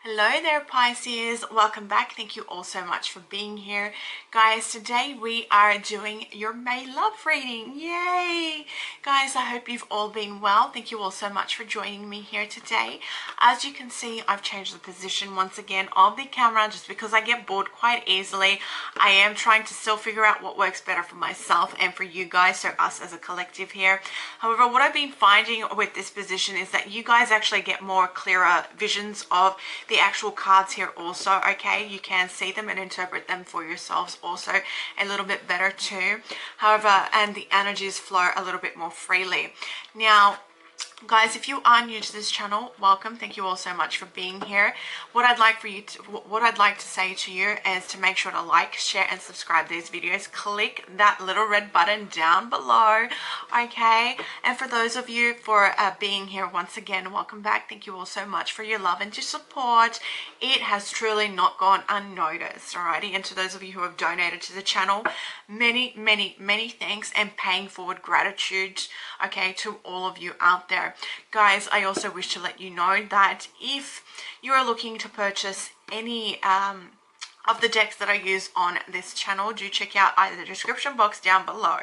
Hello there, Pisces. Welcome back. Thank you all so much for being here. Guys, today we are doing your May love reading. Yay! Guys, I hope you've all been well. Thank you all so much for joining me here today. As you can see, I've changed the position once again of the camera just because I get bored quite easily. I am trying to still figure out what works better for myself and for you guys, so us as a collective here. However, what I've been finding with this position is that you guys actually get more clearer visions of the actual cards here also. Okay, you can see them and interpret them for yourselves also a little bit better too. However, and the energies flow a little bit more freely. Now guys, if you are new to this channel, welcome. Thank you all so much for being here. What I'd like to say to you is to make sure to like, share and subscribe these videos. Click that little red button down below, okay? And for those of you for being here once again, welcome back. Thank you all so much for your love and your support. It has truly not gone unnoticed, alrighty? And to those of you who have donated to the channel, many thanks and paying forward gratitude, okay, to all of you out there. Guys, I also wish to let you know that if you are looking to purchase any of the decks that I use on this channel, do check out either the description box down below,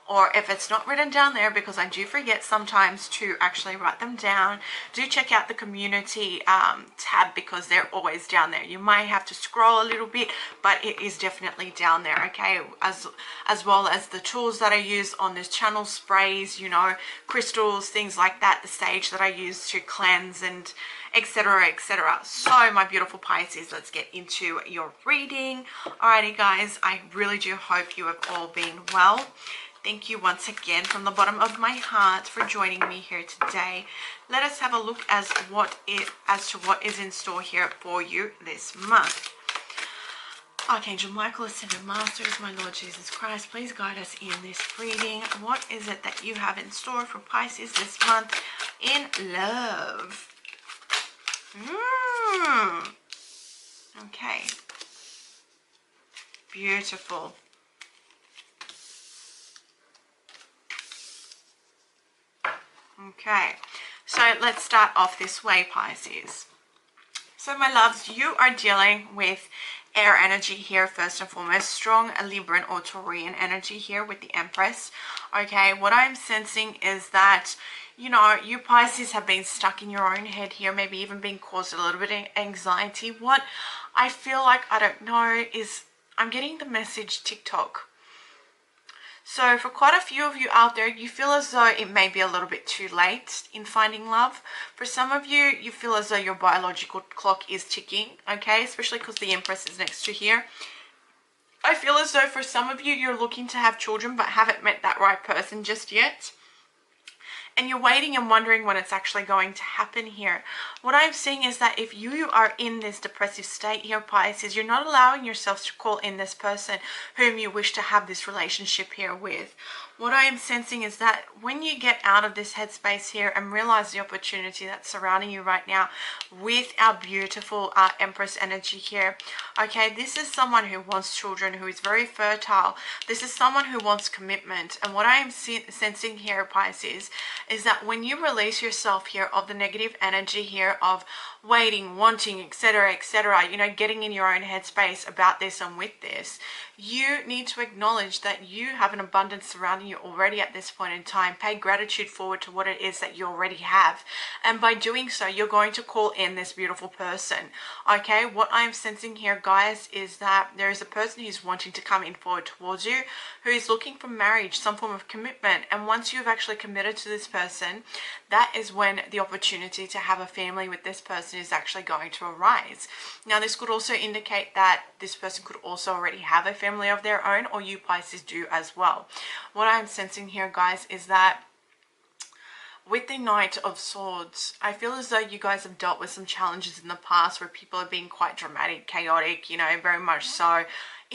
or if it's not written down there, because I do forget sometimes to actually write them down, do check out the community tab, because they're always down there. You might have to scroll a little bit, but it is definitely down there, okay? As well as the tools that I use on this channel, sprays, you know, crystals, things like that, the sage that I use to cleanse, and etc, etc. So my beautiful Pisces, let's get into your reading. Alrighty guys, I really do hope you have all been well. Thank you once again from the bottom of my heart for joining me here today. Let us have a look as to what is in store here for you this month. Archangel Michael, Ascended Masters, my Lord Jesus Christ, please guide us in this reading. What is it that you have in store for Pisces this month in love? Okay. Beautiful. Okay, so let's start off this way, Pisces. So my loves, you are dealing with air energy here first and foremost, strong Libran or Taurian energy here with the Empress. Okay, what I'm sensing is that, you know, you Pisces have been stuck in your own head here, maybe even being caused a little bit of anxiety. What I feel like, I don't know, is I'm getting the message TikTok. So for quite a few of you out there, you feel as though it may be a little bit too late in finding love. For some of you, you feel as though your biological clock is ticking, okay? Especially because the Empress is next to here. I feel as though for some of you, you're looking to have children but haven't met that right person just yet. And you're waiting and wondering when it's actually going to happen here. What I'm seeing is that if you are in this depressive state here, Pisces, you're not allowing yourself to call in this person whom you wish to have this relationship here with. What I am sensing is that when you get out of this headspace here and realize the opportunity that's surrounding you right now with our beautiful Empress energy here, okay, this is someone who wants children, who is very fertile. This is someone who wants commitment. And what I am sensing here, Pisces, is that when you release yourself here of the negative energy here of waiting, wanting, etc, you know, getting in your own headspace about this and with this, you need to acknowledge that you have an abundance surrounding you already at this point in time. Pay gratitude forward to what it is that you already have, and by doing so, you're going to call in this beautiful person. Okay, what I'm sensing here, guys, is that there is a person who's wanting to come in forward towards you, who is looking for marriage, some form of commitment. And once you've actually committed to this person, that is when the opportunity to have a family with this person is actually going to arise. Now, this could also indicate that this person could also already have a family of their own, or you Pisces do as well. What I'm sensing here, guys, is that with the Knight of Swords, I feel as though you guys have dealt with some challenges in the past where people have been quite dramatic, chaotic, you know, very much so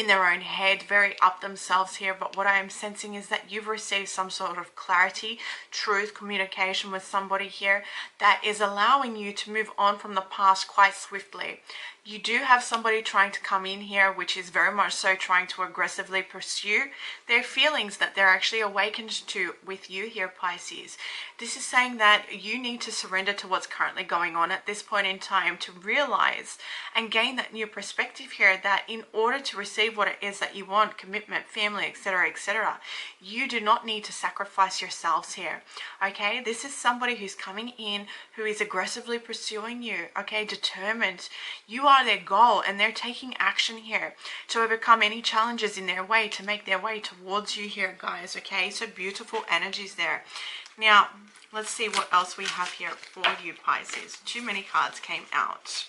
in their own head, very up themselves here. But what I am sensing is that you've received some sort of clarity, truth, communication with somebody here that is allowing you to move on from the past quite swiftly. You do have somebody trying to come in here, which is very much so trying to aggressively pursue their feelings that they're actually awakened to with you here, Pisces. This is saying that you need to surrender to what's currently going on at this point in time to realize and gain that new perspective here, that in order to receive what it is that you want, commitment, family, etc., you do not need to sacrifice yourselves here. Okay, this is somebody who's coming in who is aggressively pursuing you, okay, determined. You are their goal, and they're taking action here to overcome any challenges in their way, to make their way towards you here, guys. Okay, so beautiful energies there. Now let's see what else we have here for you, Pisces. Too many cards came out,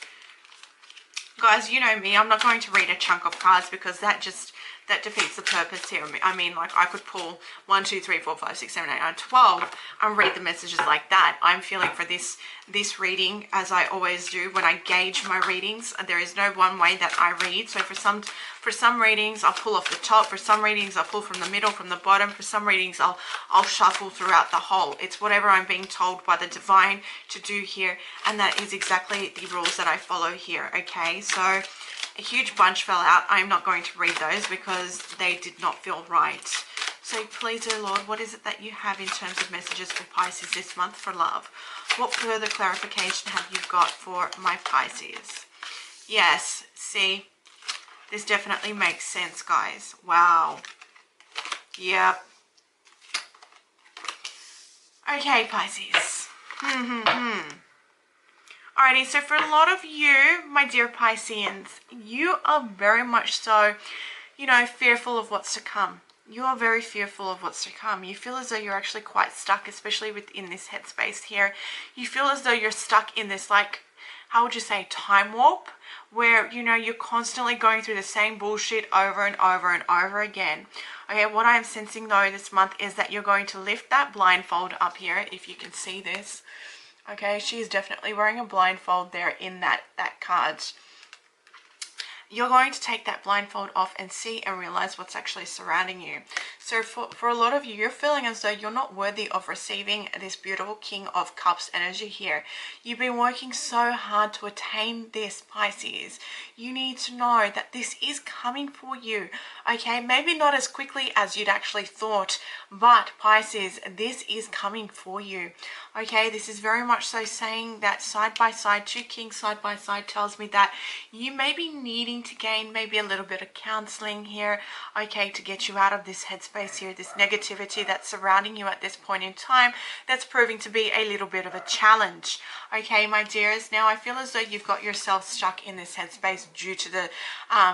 guys. You know me, I'm not going to read a chunk of cards because that defeats the purpose here. I mean, like, I could pull 1, 2, 3, 4, 5, 6, 7, 8, 9, 12 and read the messages like that. I'm feeling for this reading, as I always do when I gauge my readings. There is no one way that I read. So for some readings I'll pull off the top, for some readings I'll pull from the middle, from the bottom, for some readings I'll shuffle throughout the whole. It's whatever I'm being told by the divine to do here, and that is exactly the rules that I follow here. Okay, so a huge bunch fell out. I'm not going to read those because they did not feel right. So please, oh Lord, what is it that you have in terms of messages for Pisces this month for love? What further clarification have you got for my Pisces? Yes, see, this definitely makes sense, guys. Wow. Yep. Okay, Pisces. Alrighty, so for a lot of you, my dear Pisceans, you are very much so, you know, fearful of what's to come. You are very fearful of what's to come. You feel as though you're actually quite stuck, especially within this headspace here. You feel as though you're stuck in this, like, how would you say, time warp, where, you know, you're constantly going through the same bullshit over and over and over again. Okay, what I'm sensing though this month is that you're going to lift that blindfold up here, if you can see this. Okay, she's definitely wearing a blindfold there in that card. You're going to take that blindfold off and see and realize what's actually surrounding you. So for a lot of you, you're feeling as though you're not worthy of receiving this beautiful King of Cups energy here. You've been working so hard to attain this, Pisces. You need to know that this is coming for you. Okay, maybe not as quickly as you'd actually thought, but Pisces, this is coming for you. Okay, this is very much so saying that side by side, two kings side by side tells me that you may be needing to gain maybe a little bit of counseling here, okay, to get you out of this headspace here, this negativity that's surrounding you at this point in time, that's proving to be a little bit of a challenge. Okay, my dears, now I feel as though you've got yourself stuck in this headspace due to the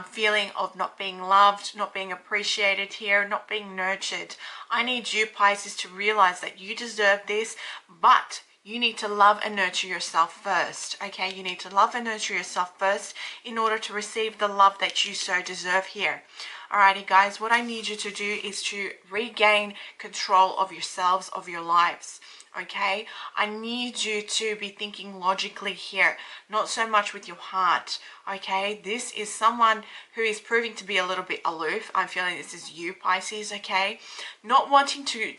feeling of not being loved, not being appreciated here, not being nurtured. I need you, Pisces, to realize that you deserve this, but you need to love and nurture yourself first. Okay, you need to love and nurture yourself first in order to receive the love that you so deserve here. Alrighty, guys, what I need you to do is to regain control of yourselves, of your lives. Okay, I need you to be thinking logically here, not so much with your heart. Okay, this is someone who is proving to be a little bit aloof. I'm feeling this is you, Pisces. Okay, not wanting to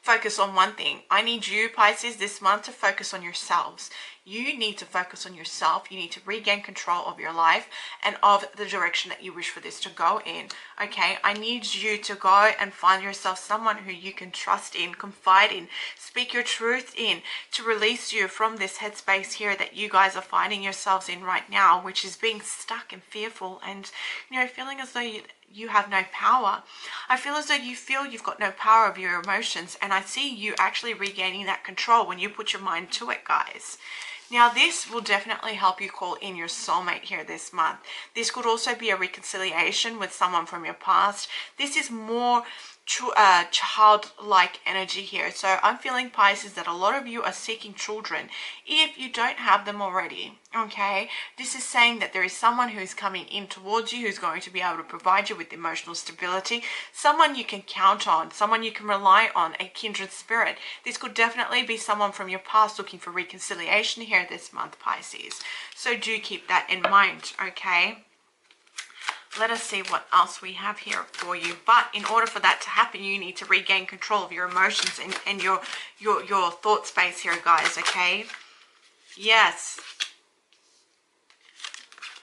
focus on one thing. I need you, Pisces, this month to focus on yourselves. You need to focus on yourself. You need to regain control of your life and of the direction that you wish for this to go in. Okay, I need you to go and find yourself someone who you can trust in, confide in, speak your truth in, to release you from this headspace here that you guys are finding yourselves in right now, which is being stuck and fearful and, you know, feeling as though you have no power. I feel as though you feel you've got no power of your emotions, and I see you actually regaining that control when you put your mind to it, guys. Now, this will definitely help you call in your soulmate here this month. This could also be a reconciliation with someone from your past. This is more childlike energy here. So I'm feeling, Pisces, that a lot of you are seeking children if you don't have them already. Okay, this is saying that there is someone who is coming in towards you who's going to be able to provide you with emotional stability, someone you can count on, someone you can rely on, a kindred spirit. This could definitely be someone from your past looking for reconciliation here this month, Pisces. So do keep that in mind. Okay, Let us see what else we have here for you. But in order for that to happen, you need to regain control of your emotions and your thought space here, guys, okay? Yes.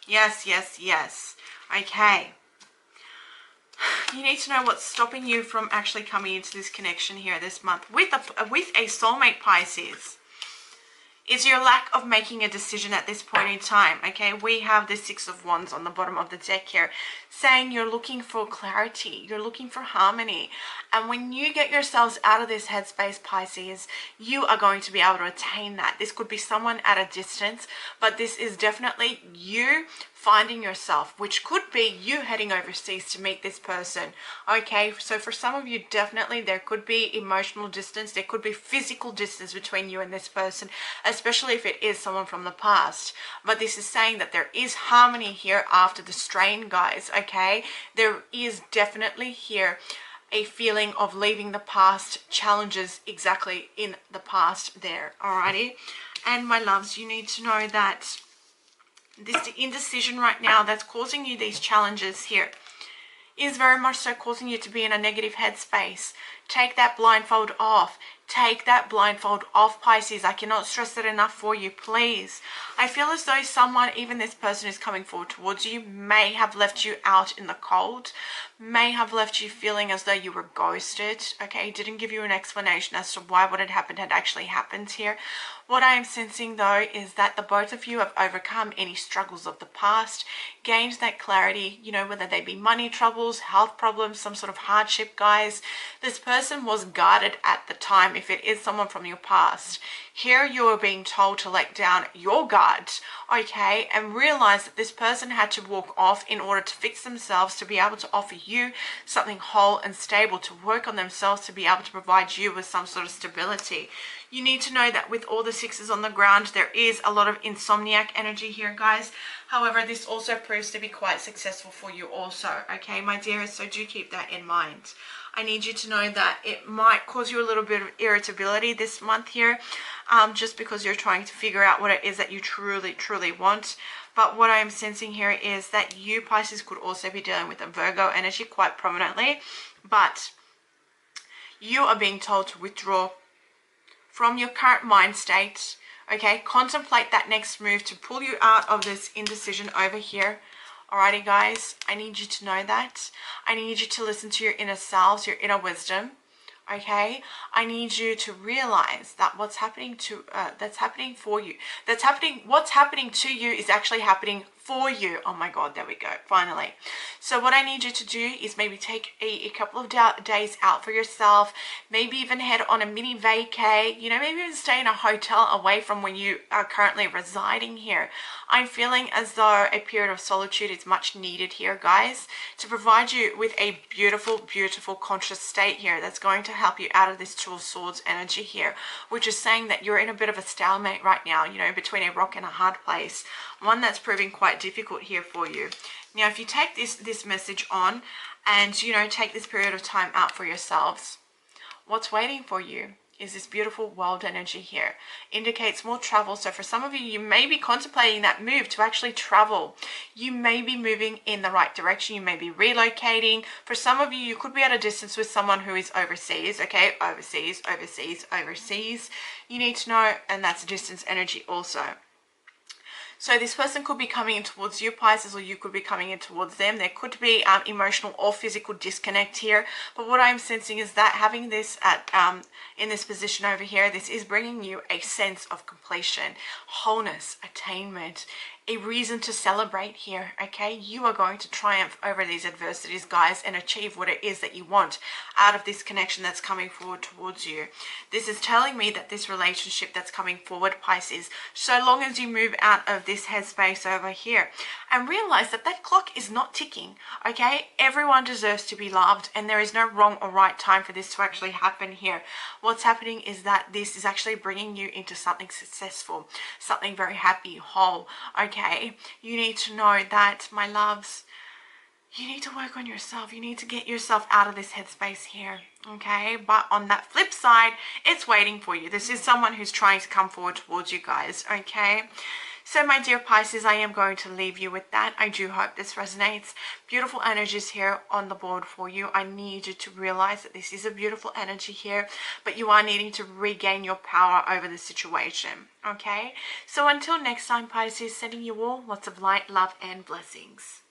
Yes, yes, yes. Okay. You need to know what's stopping you from actually coming into this connection here this month with a soulmate, Pisces. Is your lack of making a decision at this point in time, okay? We have the Six of Wands on the bottom of the deck here, saying you're looking for clarity, you're looking for harmony. And when you get yourselves out of this headspace, Pisces, you are going to be able to attain that. This could be someone at a distance, but this is definitely you finding yourself, which could be you heading overseas to meet this person, okay? So for some of you, definitely there could be emotional distance, there could be physical distance between you and this person, especially if it is someone from the past. But this is saying that there is harmony here after the strain, guys, okay? There is definitely here a feeling of leaving the past, challenges exactly in the past there, alrighty? And my loves, you need to know that this indecision right now that's causing you these challenges here is very much so causing you to be in a negative headspace. Take that blindfold off. Take that blindfold off, Pisces. I cannot stress it enough for you, please. I feel as though someone, even this person who's coming forward towards you, may have left you out in the cold, may have left you feeling as though you were ghosted, okay? Didn't give you an explanation as to why what had happened had actually happened here. What I am sensing, though, is that the both of you have overcome any struggles of the past, gained that clarity, you know, whether they be money troubles, health problems, some sort of hardship, guys. This person was guarded at the time, if it is someone from your past. Here you are being told to let down your guard, okay, and realize that this person had to walk off in order to fix themselves, to be able to offer you something whole and stable, to work on themselves, to be able to provide you with some sort of stability. You need to know that with all the sixes on the ground, there is a lot of insomniac energy here, guys. However, this also proves to be quite successful for you also, okay, my dearest? So do keep that in mind. I need you to know that it might cause you a little bit of irritability this month here, just because you're trying to figure out what it is that you truly want. But what I am sensing here is that you, Pisces, could also be dealing with a Virgo energy quite prominently, but you are being told to withdraw from your current mind state, okay? Contemplate that next move to pull you out of this indecision over here. Alrighty, guys, I need you to know that. I need you to listen to your inner selves, your inner wisdom, okay? I need you to realize that what's happening that's happening for you, what's happening to you is actually happening for you. Oh my God, there we go, finally. So what I need you to do is maybe take a couple of days out for yourself, maybe even head on a mini vacay, you know, maybe even stay in a hotel away from when you are currently residing here. I'm feeling as though a period of solitude is much needed here, guys, to provide you with a beautiful conscious state here that's going to help you out of this Two of Swords energy here, which is saying that you're in a bit of a stalemate right now, you know, between a rock and a hard place, one that's proving quite difficult here for you. Now, if you take this message on and, you know, take this period of time out for yourselves, what's waiting for you is this beautiful world energy here. Indicates more travel. So for some of you, you may be contemplating that move to actually travel. You may be moving in the right direction. You may be relocating. For some of you, you could be at a distance with someone who is overseas, okay? Overseas. You need to know, and that's distance energy also. So this person could be coming in towards you, Pisces, or you could be coming in towards them. There could be emotional or physical disconnect here. But what I'm sensing is that having this at in this position over here, this is bringing you a sense of completion, wholeness, attainment, a reason to celebrate here, okay? You are going to triumph over these adversities, guys, and achieve what it is that you want out of this connection that's coming forward towards you. This is telling me that this relationship that's coming forward, Pisces, so long as you move out of this headspace over here and realize that that clock is not ticking, okay? Everyone deserves to be loved, and there is no wrong or right time for this to actually happen here. What's happening is that this is actually bringing you into something successful, something very happy, whole, okay? You need to know that, my loves, you need to work on yourself. You need to get yourself out of this headspace here, okay? But on that flip side, it's waiting for you. This is someone who's trying to come forward towards you, guys, okay? So my dear Pisces, I am going to leave you with that. I do hope this resonates. Beautiful energies here on the board for you. I need you to realize that this is a beautiful energy here, but you are needing to regain your power over the situation. Okay? So until next time, Pisces, sending you all lots of light, love, and blessings.